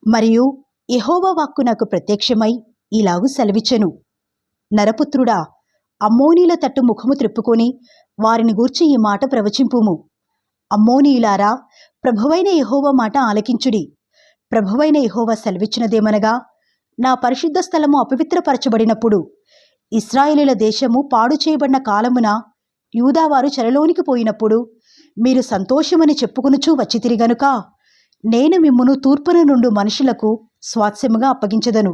మరియు యెహోవా వాక్కు నాకు ప్రత్యక్షమై ఇలాగు సెలవిచ్చెను, నరపుత్రుడా, అమ్మోనీల తట్టు ముఖము త్రిప్పుకొని వారిని గూర్చి ఈ మాట ప్రవచింపుము. అమ్మోనీయులారా, ప్రభువైన యెహోవా మాట ఆలకించుడి. ప్రభువైన యెహోవా సెలవిచ్చినదేమనగా, నా పరిశుద్ధ స్థలము అపవిత్రపరచబడినప్పుడు, ఇశ్రాయేలీల దేశము పాడు చేయబడిన కాలమున యూదావారు చెరలోనికి పోయినప్పుడు మీరు సంతోషమని చెప్పుకొనుచూ వచ్చితిరి గనుక నేను మిమ్మును తూర్పున నుండి మనుషులకు స్వాస్థ్యముగా అప్పగించెదను.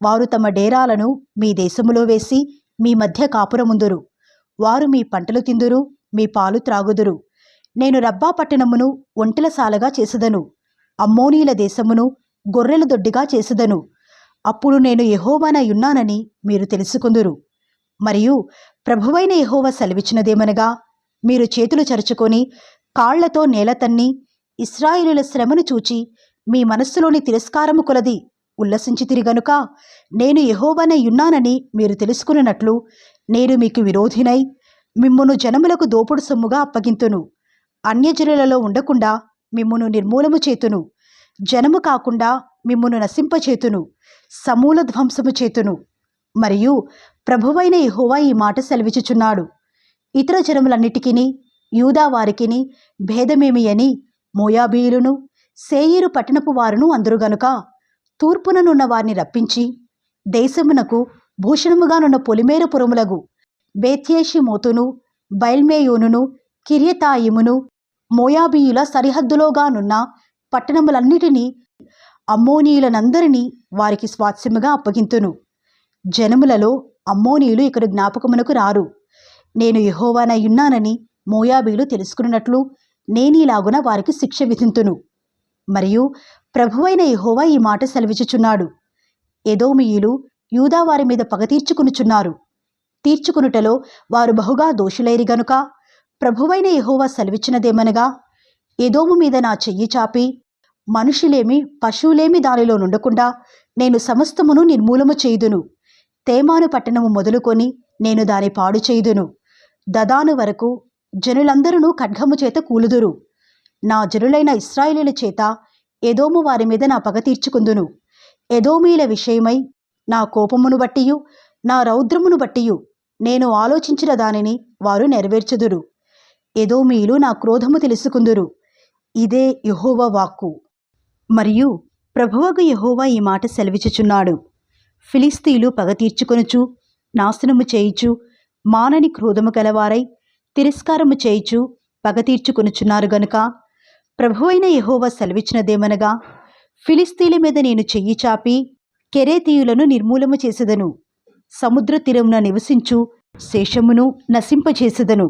వారు తమ డేరాలను మీ దేశములో వేసి మీ మధ్య కాపురముందురు. వారు మీ పంటలు తిందురు, మీ పాలు త్రాగుదురు. నేను రబ్బా పట్టణమును ఒంటెలసాలగా చేసెదను, అమ్మోనీల దేశమును గొర్రెల దొడ్డిగా చేసెదను. అప్పుడు నేను యెహోవానయున్నానని మీరు తెలుసుకుందురు. మరియు ప్రభువైన యెహోవా సెలవిచ్చినదేమనగా, మీరు చేతులు చరుచుకొని కాళ్లతో నేల తన్ని ఇశ్రాయేలీయుల శ్రమను చూచి మీ మనస్సులోని తిరస్కారము కొలది ఉల్లసించితిరి గనుక నేను యెహోవానయున్నానని మీరు తెలుసుకున్నట్లు నేను మీకు విరోధినై మిమ్మును జనములకు దోపుడు సొమ్ముగా అప్పగింతును. అన్యజనులలో ఉండకుండా మిమ్మును నిర్మూలము చేతును. జనము కాకుండా మిమ్మును నశింపచేతును, సమూల ధ్వంసము చేతును. మరియు ప్రభువైన యెహోవా ఈ మాట సెలవిచ్చుచున్నాడు, ఇతర జనములన్నిటికిని యూదా వారికిని భేదమేమి అని మోయాబీయులను సేయీరు పట్టణపు వారును అందరు గనుక తూర్పుననున్న వారిని రప్పించి దేశమునకు భూషణముగానున్న పొలిమేర పురములగు బేత్యేషిమోతును బయల్మేయోనును కిర్యతాయిమును మోయాబీయుల సరిహద్దులోగానున్న పట్టణములన్నిటినీ అమ్మోనీయులనందరినీ వారికి స్వాస్థ్యముగా అప్పగింతును. జనములలో అమ్మోనీయులు ఇక్కడ జ్ఞాపకమునకు రారు. నేను యెహోవానయున్నానని మోయాబీయులు తెలుసుకున్నట్లు నేనీలాగున వారికి శిక్ష విధింతును. మరియు ప్రభువైన యెహోవా ఈ మాట సెలవిచ్చుచున్నాడు, ఎదోమీయులు యూదా వారి మీద పగ తీర్చుకొనుచున్నారు. తీర్చుకొనుటలో వారు బహుగా దోషులైరి గనుక ప్రభువైన యెహోవా సెలవిచ్చినదేమనగా, ఎదోము మీద నా చెయ్యి చాపి మనుషులేమి పశువులేమి దానిలో నుండకుండా నేను సమస్తమును నిర్మూలము చేయుదును. తేమాను పట్టణము మొదలుకొని నేను దాని పాడు చేయుదును. దదాను వరకు జనులందరూ ఖడ్గము చేత కూలుదురు. నా జనులైన ఇశ్రాయేలీయుల చేత ఎదోము వారి మీద నా పగ తీర్చుకుందును. ఎదోమీయుల విషయమై నా కోపమును బట్టియు నా రౌద్రమును బట్టియు నేను ఆలోచించిన దానిని వారు నెరవేర్చుదురు. ఎదోమీయులు నా క్రోధము తెలుసుకుందురు. ఇదే యెహోవా వాక్కు. మరియు ప్రభువగు యెహోవా ఈ మాట సెలవిచ్చుచున్నాడు, ఫిలిస్తీయులు పగ తీర్చుకొనుచు నాశనము చేయుచు మానని క్రోధము గలవారై తిరస్కారము చేయుచు పగ తీర్చుకొనుచున్నారు గనుక ప్రభువైన యెహోవా సెలవిచ్చినదేమనగా, ఫిలిస్తీయుల మీద నేను చెయ్యి చాపి కెరేతీయులను నిర్మూలము చేసెదను. సముద్ర తీరమున నివసించు శేషమును నశింపచేసెదను.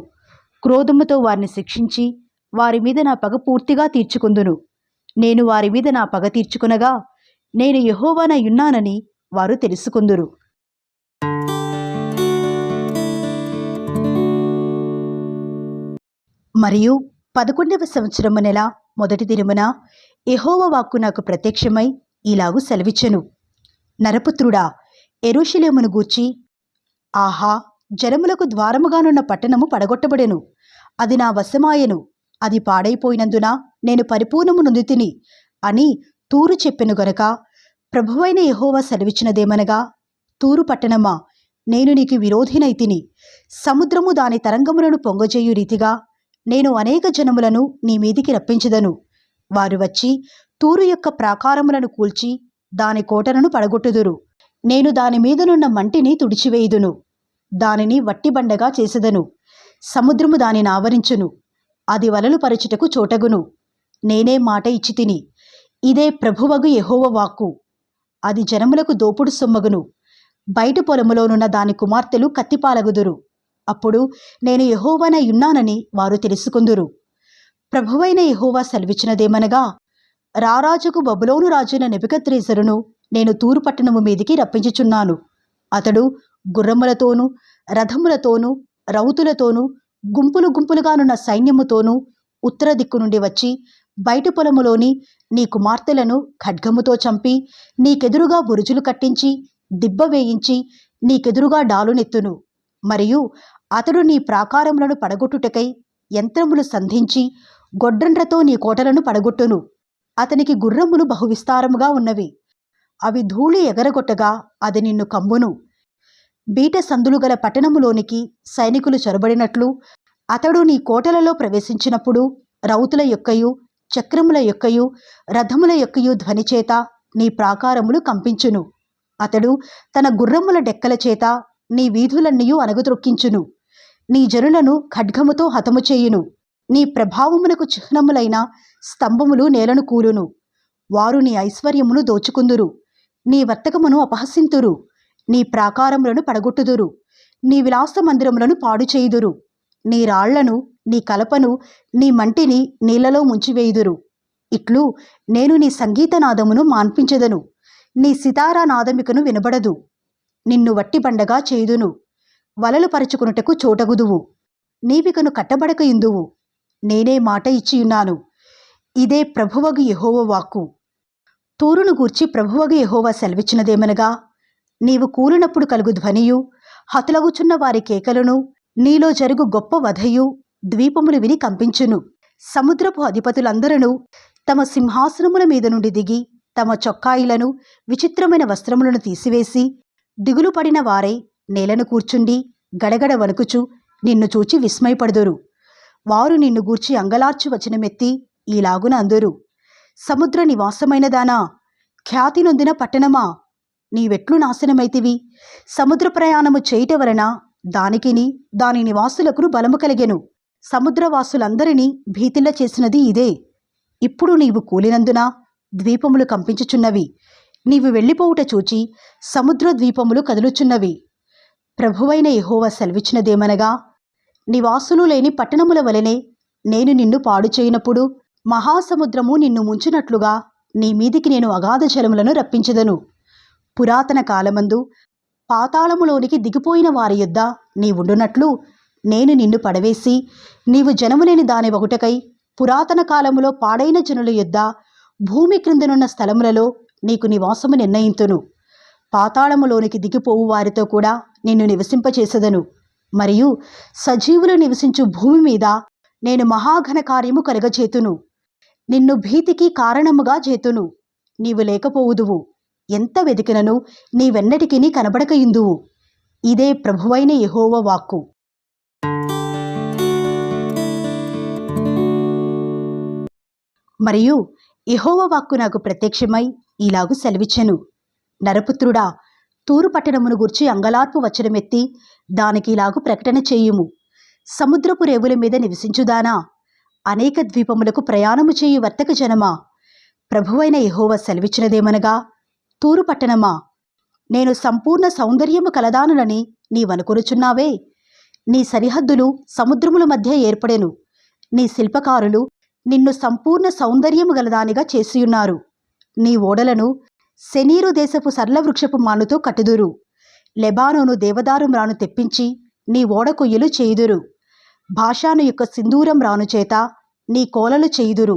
క్రోధముతో వారిని శిక్షించి వారి మీద నా పగ పూర్తిగా తీర్చుకుందును. నేను వారి మీద నా పగ తీర్చుకునగా నేను యెహోవానయున్నానని వారు తెలుసుకుందురు. మరియు 11వ సంవత్సరము నెల మొదటి దినమున యెహోవా వాక్కు నాకు ప్రత్యక్షమై ఇలాగు సెలవిచ్చెను, నరపుత్రుడా, యెరూషలేమును గూర్చి, ఆహా, జనములకు ద్వారముగానున్న పట్టణము పడగొట్టబడెను, అది నా వశమాయెను, అది పాడైపోయినందున నేను పరిపూర్ణము నొందితిని అని తూరు చెప్పెను గనుక ప్రభువైన యెహోవా సెలవిచ్చినదేమనగా, తూరు పట్టణమా, నేను నీకు విరోధినైతిని. సముద్రము దాని తరంగములను పొంగజేయు రీతిగా నేను అనేక జనములను నీ మీదికి రప్పించెదను. వారు వచ్చి తూరు యొక్క ప్రాకారములను కూల్చి దాని కోటలను పడగొట్టుదురు. నేను దాని మీదనున్న మంటిని తుడిచివేయుదును, దానిని వట్టిబండగా చేసెదను. సముద్రము దానిని ఆవరించును, అది వలలు పరచుటకు చోటగును. నేనే మాట ఇచ్చి తిని. ఇదే ప్రభువగు యెహోవా వాక్కు. అది జనములకు దోపుడు సొమ్మగును. బయట పొలములోనున్న దాని కుమార్తెలు కత్తిపాలగుదురు. అప్పుడు నేను యెహోవానయున్నానని వారు తెలుసుకుందురు. ప్రభువైన యెహోవా సెలవిచ్చినదేమనగా, రారాజుకు బబులోను రాజైన నెబుకద్రెజరును నేను తూరు పట్టణము మీదికి రప్పించుచున్నాను. అతడు గుర్రములతోనూ రథములతోనూ రౌతులతోనూ గుంపులు గుంపులుగానున్న సైన్యముతోనూ ఉత్తర దిక్కు నుండి వచ్చి బయట పొలములోని నీ కుమార్తెలను ఖడ్గముతో చంపి నీకెదురుగా బురుజులు కట్టించి దిబ్బ వేయించి నీకెదురుగా డాలునెత్తును. మరియు అతడు నీ ప్రాకారములను పడగొట్టుటకై యంత్రములు సంధించి గొడ్రండ్రతో నీ కోటలను పడగొట్టును. అతనికి గుర్రములు బహువిస్తారముగా ఉన్నవి. అవి ధూళి ఎగరగొట్టగా అది నిన్ను కమ్మును. బీట సందులు గల పట్టణములోనికి సైనికులు చొరబడినట్లు అతడు నీ కోటలలో ప్రవేశించినప్పుడు రౌతుల యొక్కయు చక్రముల యొక్కయు రథముల యొక్కయు ధ్వనిచేత నీ ప్రాకారములు కంపించును. అతడు తన గుర్రముల డెక్కల చేత నీ వీధులన్నీయు అణగద్రొక్కించును. నీ జనులను ఖడ్గముతో హతము చేయును. నీ ప్రభావమునకు చిహ్నములైన స్తంభములు నేలను కూలును. వారు నీ ఐశ్వర్యమును దోచుకుందురు. నీ వర్తకమును అపహసింతురు. నీ ప్రాకారములను పడగొట్టుదురు. నీ విలాస మందిరములను పాడు చేయుదురు. నీ రాళ్లను, నీ కలపను, నీ మంటిని నీళ్లలో ముంచివేయుదురు. ఇట్లు నేను నీ సంగీతనాదమును మాన్పించెదను. నీ సితారా నాదమికను వినబడదు. నిన్ను వట్టి బండగా చేయుదును. వలలు పరుచుకునుటకు చోటగుదువు. నీవికను కట్టబడక ఇందువు. నేనే మాట ఇచ్చియున్నాను. ఇదే ప్రభువగు యెహోవా వాక్కు. తూరును గూర్చి ప్రభువగు యెహోవా సెలవిచ్చినదేమనగా, నీవు కూలినప్పుడు కలుగు ధ్వనియు, హతులగుచున్న వారి కేకలను, నీలో జరుగు గొప్ప వధయు ద్వీపములు విని కంపించును. సముద్రపు అధిపతులందరూ తమ సింహాసనముల మీద నుండి దిగి తమ చొక్కాయిలను విచిత్రమైన వస్త్రములను తీసివేసి దిగులు పడిన వారై నేలను కూర్చుండి గడగడ వణుకుచు నిన్ను చూచి విస్మయపడుదురు. వారు నిన్ను గూర్చి అంగలార్చు వచనమెత్తి ఈలాగున అందురు: సముద్ర నివాసమైనదానా, ఖ్యాతి నొందిన పట్టణమా, నీవెట్లు నాశనమైతివి! సముద్ర ప్రయాణము చేయుట వలన దానికిని దాని నివాసులకు బలము కలిగెను. సముద్రవాసులందరినీ భీతిల్ల చేసినది ఇదే. ఇప్పుడు నీవు కూలినందున ద్వీపములు కంపించుచున్నవి. నీవు వెళ్ళిపోవుట చూచి సముద్ర ద్వీపములు కదులుచున్నవి. ప్రభువైన యెహోవా సెలవిచ్చినదేమనగా, నివాసులు లేని పట్టణముల వలెనే నేను నిన్ను పాడు చేయనప్పుడు మహాసముద్రము నిన్ను ముంచినట్లుగా నీ మీదికి నేను అగాధ జలములను రప్పించెదను. పురాతన కాలమందు పాతాళములోనికి దిగిపోయిన వారి యొద్ద నీవుండునట్లు నేను నిన్ను పడవేసి నీవు జనములేని దాని ఒకటకై పురాతన కాలములో పాడైన జనుల యొద్ద భూమి క్రిందనున్న స్థలములలో నీకు నివాసము నిర్ణయింతును. పాతాళములోనికి దిగిపోవు వారితో కూడా నిన్ను నివసింపచేసెదను. మరియు సజీవులు నివసించు భూమి మీద నేను మహాఘన కార్యము కలుగచేతును. నిన్ను భీతికి కారణముగా చేతును. నీవు లేకపోవుదువు. ఎంత వెతికినను నీవెన్నటికి కనబడకయుందువు. ఇదే ప్రభువైన యెహోవా వాక్కు. మరియు యెహోవా వాక్కు నాకు ప్రత్యక్షమై ఇలాగు సెలవిచ్చెను: నరపుత్రుడా, తూరు పట్టణమును గూర్చి అంగలార్పు వచనమెత్తి దానికి ఇలాగు ప్రకటన చేయుము: సముద్రపు రేవుల మీద నివసించుదానా, అనేక ద్వీపములకు ప్రయాణము చేయు వర్తక జనమా, ప్రభువైన యెహోవా సెలవిచ్చినదేమనగా, తూరు పట్టణమా, నేను సంపూర్ణ సౌందర్యము కలదానులని నీవనుకొనుచున్నావే. నీ సరిహద్దులు సముద్రముల మధ్య ఏర్పడెను. నీ శిల్పకారులు నిన్ను సంపూర్ణ సౌందర్యము గలదానిగా చేసియున్నారు. నీ ఓడలను శెనీరు దేశపు సరళవృక్షపు మానుతో కట్టుదురు. లెబానోను దేవదారు మ్రాను తెప్పించి నీ ఓడ కొయ్యలు చేయుదురు. భాషాను యొక్క సింధూరం రాను చేత నీ కోలలు చేయుదురు.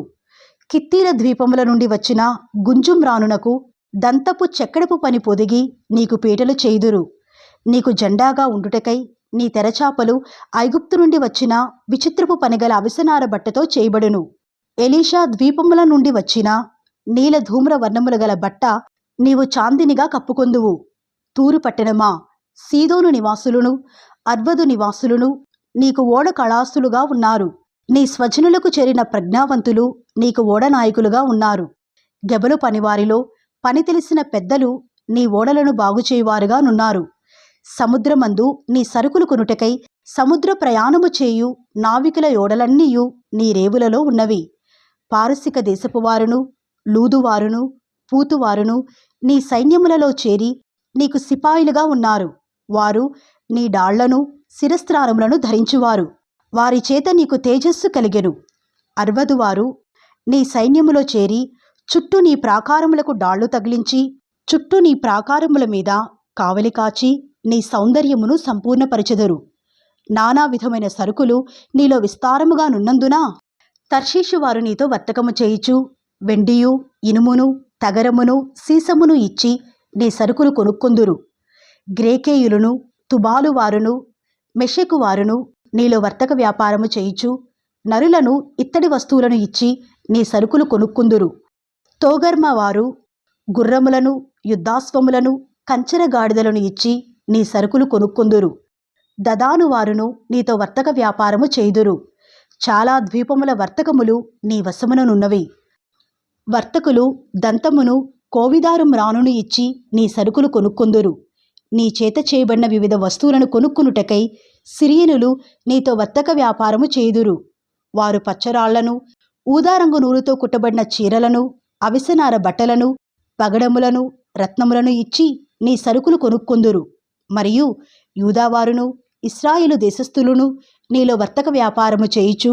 కిత్తీర ద్వీపముల నుండి వచ్చిన గుంజుం రానునకు దంతపు చెక్కడపు పని పొదిగి నీకు పీటలు చేయుదురు. నీకు జెండాగా ఉండుటకై నీ తెరచాపలు ఐగుప్తు నుండి వచ్చిన విచిత్రపు పనిగల అవిసనార బట్టతో చేయబడును. ఎలీషా ద్వీపముల నుండి వచ్చిన నీల ధూమ్ర వర్ణముల గల బట్ట నీవు చాందినిగా కప్పుకొందువు. తూరు పట్టణమా, సీదోను నివాసులను అర్వదు నివాసులను నీకు ఓడ కళాసులుగా ఉన్నారు. నీ స్వజనులకు చేరిన ప్రజ్ఞావంతులు నీకు ఓడ నాయకులుగా ఉన్నారు. గెబలు పనివారిలో పని తెలిసిన పెద్దలు నీ ఓడలను బాగుచేయువారుగా నున్నారు. సముద్రమందు నీ సరుకులు కొనుటకై సముద్ర ప్రయాణము చేయు నావికుల ఓడలన్నీయు నీ రేవులలో ఉన్నవి. పారసిక దేశపు వారును లూదువారును పూతువారును నీ సైన్యములలో చేరి నీకు సిపాయిలుగా ఉన్నారు. వారు నీ డాళ్లను శిరస్త్రారములను ధరించువారు. వారి చేత నీకు తేజస్సు కలిగెను. అర్వదువారు నీ సైన్యములో చేరి చుట్టూ నీ ప్రాకారములకు డాళ్లు తగిలించి చుట్టూ నీ ప్రాకారముల మీద కావలి కాచి నీ సౌందర్యమును సంపూర్ణపరచెదరు. నానా విధమైన సరుకులు నీలో విస్తారముగా నున్నందున తర్షీషు వారు నీతో వర్తకము చేయుచు వెండియు ఇనుమును తగరమును సీసమును ఇచ్చి నీ సరుకులు కొనుక్కొందురు. గ్రేకేయులను తుబాలు వారును మెషెకు వారును నీలో వర్తక వ్యాపారము చేయుచు నరులను ఇత్తడి వస్తువులను ఇచ్చి నీ సరుకులు కొనుక్కొందురు. తోగర్మ వారు గుర్రములను, యుద్ధాశ్వములను, కంచెర గాడిదలను ఇచ్చి నీ సరుకులు కొనుక్కొందురు. దదాను వారును నీతో వర్తక వ్యాపారము చేయుదురు. చాలా ద్వీపముల వర్తకములు నీ వశముననున్నవి. వర్తకులు దంతమును, కోవిదారు మ్రానును ఇచ్చి నీ సరుకులు కొనుక్కొందురు. నీ చేత చేయబడిన వివిధ వస్తువులను కొనుక్కునుటకై సిరియనులు నీతో వర్తక వ్యాపారము చేయుదురు. వారు పచ్చరాళ్లను, ఊదారంగు నూలుతో కుట్టబడిన చీరలను, అవిసెనార బట్టలను, పగడములను, రత్నములను ఇచ్చి నీ సరుకులు కొనుక్కొందురు. మరియు యూదావారును, ఇశ్రాయేలు దేశస్థులను నీలో వర్తక వ్యాపారము చేయుచు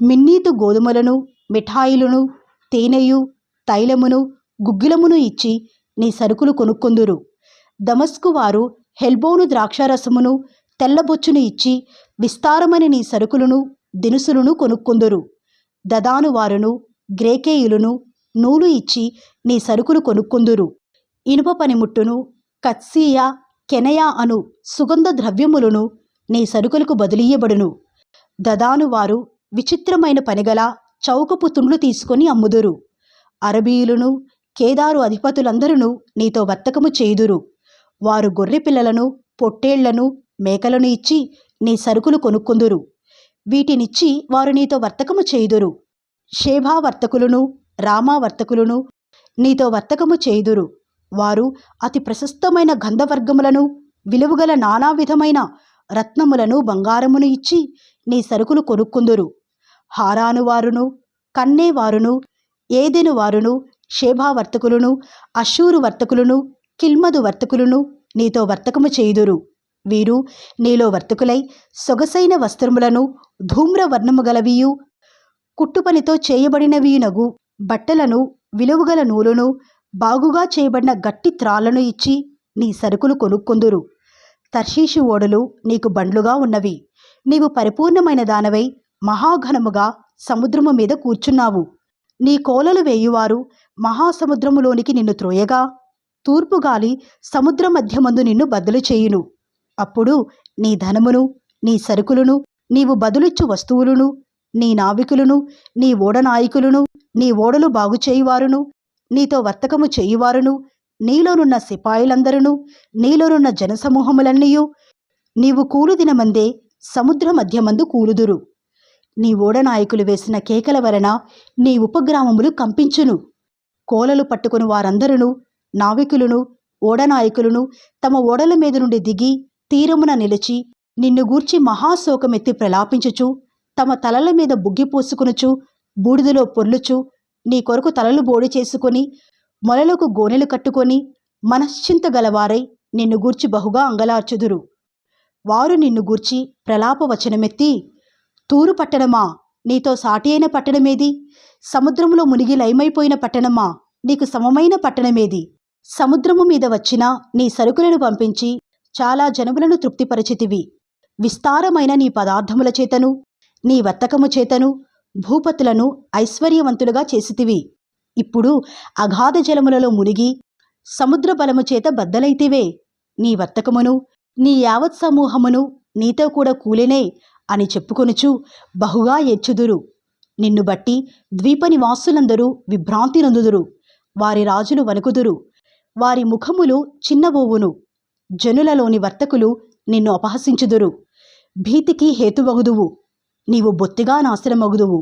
మిన్నీతు గోధుమలను, మిఠాయిలను, తేనెయు, తైలమును, గుగ్గిలమును ఇచ్చి నీ సరుకులు కొనుక్కొందురు. దమస్కు వారు హెల్బోను ద్రాక్షారసమును, తెల్లబొచ్చును ఇచ్చి విస్తారమైన నీ సరుకులను, దినుసులను కొనుక్కొందురు. దదాను వారును, గ్రేకేయులను నూలు ఇచ్చి నీ సరుకులు కొనుక్కొందురు. ఇనుప పనిముట్టును, కత్సీయ, కెనయా అను సుగంధ ద్రవ్యములను నీ సరుకులకు బదులీయబడును. దదాను వారు విచిత్రమైన పనిగల చౌకపు తుండ్లు తీసుకొని అమ్ముదురు. అరబీయులను, కేదారు అధిపతులందరూ నీతో వర్తకము చేయుదురు. వారు గొర్రె పిల్లలను, పొట్టేళ్లను, మేకలను ఇచ్చి నీ సరుకులు కొనుక్కొందురు. వీటినిచ్చి వారు నీతో వర్తకము చేయుదురు. షేబా వర్తకులను, రామా వర్తకులను నీతో వర్తకము చేయుదురు. వారు అతి ప్రశస్తమైన గంధవర్గములను, విలువగల నానా విధమైన రత్నములను, బంగారమును ఇచ్చి నీ సరుకులు కొనుక్కొందురు. హారాను వారును, కన్నే వారును, ఏదెను వారును, షేబా వర్తకులను, అషూరు వర్తకులను, కిల్మదు వర్తకులను నీతో వర్తకము చేయుదురు. వీరు నీలో వర్తకులై సొగసైన వస్త్రములను, ధూమ్రవర్ణము గలవియు, కుట్టుపనితో చేయబడినవియునగు బట్టలను, విలువగల నూలును, బాగుగా చేయబడిన గట్టి త్రాళ్లను ఇచ్చి నీ సరుకులు కొనుక్కొందురు. తర్షీషు ఓడలు నీకు బండ్లుగా ఉన్నవి. నీవు పరిపూర్ణమైన దానవై మహాఘనముగా సముద్రము మీద కూర్చున్నావు. నీ కోలలు వేయువారు మహాసముద్రములోనికి నిన్ను త్రోయగా, తూర్పుగాలి సముద్ర మధ్యమందు నిన్ను బద్దలు చేయును. అప్పుడు నీ ధనమును, నీ సరుకులను, నీవు బదులిచ్చు వస్తువులను, నీ నావికులను, నీ ఓడనాయకులను, నీ ఓడలు బాగుచేయువారును, నీతో వర్తకము చేయువారును, నీలోనున్న సిపాయిలందరూ, నీలోనున్న జనసమూహములన్నీయు నీవు కూలు దినమందే సముద్ర మధ్యమందు కూలుదురు. నీ ఓడనాయకులు వేసిన కేకల వలన నీ ఉపగ్రామములు కంపించును. కోలలు పట్టుకుని వారందరూ, నావికులను, ఓడనాయకులను తమ ఓడల మీద నుండి దిగి తీరమున నిలిచి నిన్ను గూర్చి మహాశోకమెత్తి ప్రలాపించుచు, తమ తలల మీద బుగ్గిపోసుకునుచు, బూడిదలో పొర్లుచు, నీ కొరకు తలలు బోడి చేసుకొని, మొలలకు గోనెలు కట్టుకొని, మనశ్చింత గలవారై నిన్ను గూర్చి బహుగా అంగలార్చుదురు. వారు నిన్ను గూర్చి ప్రలాపవచనమెత్తి, తూరు పట్టణమా, నీతో సాటి అయిన పట్టణమేది? సముద్రములో మునిగి లయమైపోయిన పట్టణమా, నీకు సమమైన పట్టణమేది? సముద్రము మీద వచ్చిన నీ సరుకులను పంపించి చాలా జనములను తృప్తిపరచితివి. విస్తారమైన నీ పదార్థముల చేతను, నీ వర్తకము చేతను భూపతులను ఐశ్వర్యవంతులుగా చేసితివి. ఇప్పుడు అగాధ జలములలో మునిగి సముద్ర బలము చేత బద్దలైతివే. నీ వర్తకమును, నీ యావత్ సమూహమును నీతో కూడా కూలెనే అని చెప్పుకొనుచు బహుగా ఏడ్చుదురు. నిన్ను బట్టి ద్వీప నివాసులందరూ విభ్రాంతి నొందుదురు. వారి రాజులు వణుకుదురు. వారి ముఖములు చిన్నబోవును. జనులలోని వర్తకులు నిన్ను అపహసించుదురు. భీతికి హేతువగుదువు. నీవు బొత్తిగా నాశనమగుదువు.